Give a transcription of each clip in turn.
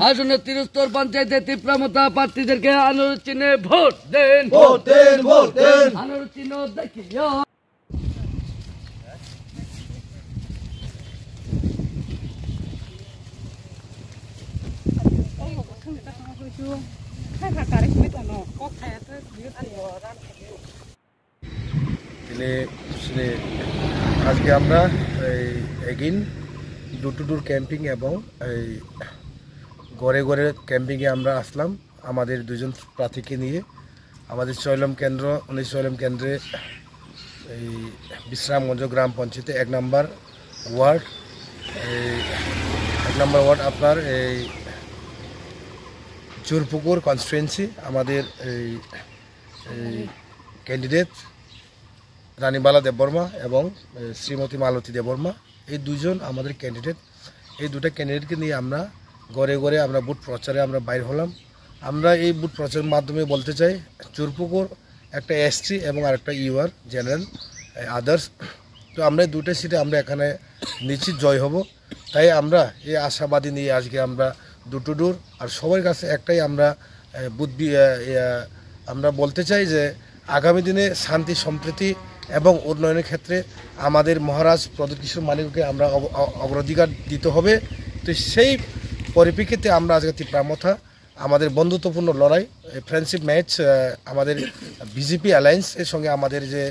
আসন্ন ত্রিস্তর পঞ্চায়েতে তীব্রমতা প্রার্থীদেরকে আনোর চিহ্নে ভোট দেন, আনোর চিহ্ন দেখিয়া। আজকে আমরা এগিন ডোর টু ডোর ক্যাম্পিং এবং এই গড়ে গড়ে ক্যাম্পিংয়ে আমরা আসলাম আমাদের দুজন প্রার্থীকে নিয়ে। আমাদের চয়লম কেন্দ্র 19 চয়লম কেন্দ্রে এই বিশ্রামগঞ্জ গ্রাম পঞ্চায়েতে 1 নম্বর ওয়ার্ড, এই 1 নম্বর ওয়ার্ড আপনার এই চুরপুকুর কনস্টিটুয়েন্সি। আমাদের এই ক্যান্ডিডেট রানীবালা দেববর্মা এবং শ্রীমতী মালতী দেববর্মা, এই দুজন আমাদের ক্যান্ডিডেট। এই দুটো ক্যান্ডিডেটকে নিয়ে আমরা গড়ে গড়ে আমরা বুথ প্রচারে আমরা বাইর হলাম। আমরা এই বুথ প্রচারের মাধ্যমে বলতে চাই চুরপুকুর একটা এসটি এবং আরেকটা ইউআর জেনারেল আদার্স, তো আমরা দুটো সিটে আমরা এখানে নিশ্চিত জয় হব। তাই আমরা এই আশাবাদী নিয়ে আজকে আমরা ডোর টু ডোর। আর সবার কাছে একটাই আমরা আমরা বলতে চাই যে আগামী দিনে শান্তি সম্প্রীতি এবং উন্নয়নের ক্ষেত্রে আমাদের মহারাজ প্রদীপ কিশোর মানিককে আমরা অগ্রাধিকার দিতে হবে। তো সেই পরিপ্রেক্ষিতে আমরা আজকে তীব্রমথা আমাদের বন্ধুত্বপূর্ণ লড়াই ফ্রেন্ডশিপ ম্যাচ আমাদের বিজেপি অ্যালায়েন্সের সঙ্গে আমাদের যে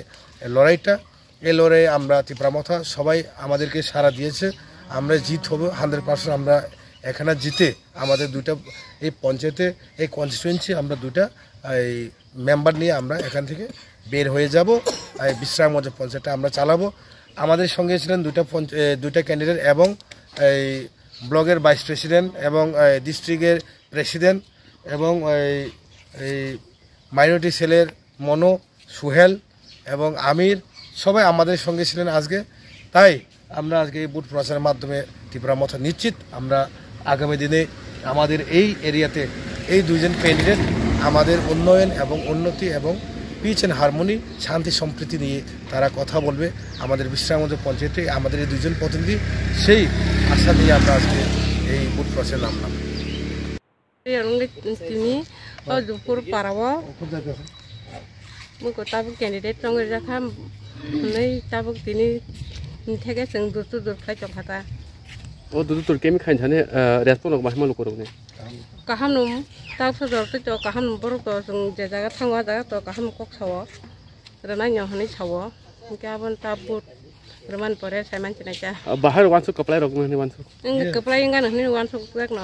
লড়াইটা, এই লড়াইয়ে আমরা তীব্রমথা সবাই আমাদেরকে সাড়া দিয়েছে। আমরা জিত হবো 100%। আমরা এখানে জিতে আমাদের দুইটা এই পঞ্চায়েতে এই কনস্টিটুয়েন্সি আমরা দুইটা এই মেম্বার নিয়ে আমরা এখান থেকে বের হয়ে যাব। এই বিশ্রামগঞ্জ পঞ্চায়েতটা আমরা চালাবো। আমাদের সঙ্গে ছিলেন দুইটা ক্যান্ডিডেট এবং এই ব্লকের ভাইস প্রেসিডেন্ট এবং ডিস্ট্রিক্টের প্রেসিডেন্ট এবং এই মাইনরিটি সেলের মনো, সুহেল এবং আমির, সবাই আমাদের সঙ্গে ছিলেন আজকে। তাই আমরা আজকে এই বুথ প্রচারের মাধ্যমে তীব্রমথা নিশ্চিত আমরা আগামী দিনে আমাদের এই এরিয়াতে এই দুইজন ক্যান্ডিডেট আমাদের উন্নয়ন এবং উন্নতি এবং পিচ অ্যান্ড হারমোনি শান্তি সম্প্রীতি নিয়ে তারা কথা বলবে আমাদের বিশ্রামগঞ্জ পঞ্চায়েতে। আমাদের এই দুজন প্রতিনিধি সেই আশা নিয়ে আমরা আজকে এই বুথ প্রচারে নামলাম। তিনি দুপুর পারাবো মুখো তাবুক ক্যান্ডিডেট সঙ্গে রাখা তাবুক তিনি থেকে जों दूर दूर फ्लाइट जंखाता ओ दूर दूर केमी खाइन थाने रेस्पन्स बाहाय मालु करबने गाहाम नुम ताव सदर तो गाहाम नुम बर तो जों जे जागा थांवा जागा तो गाहाम कक सावो रना न्याव हनै सावो गाबोन ताबुत रमान परे सायमान चिनाइचा बाहाय वानसु कपलाय रगने वानसु कपलाय गान हनै वानसु जागना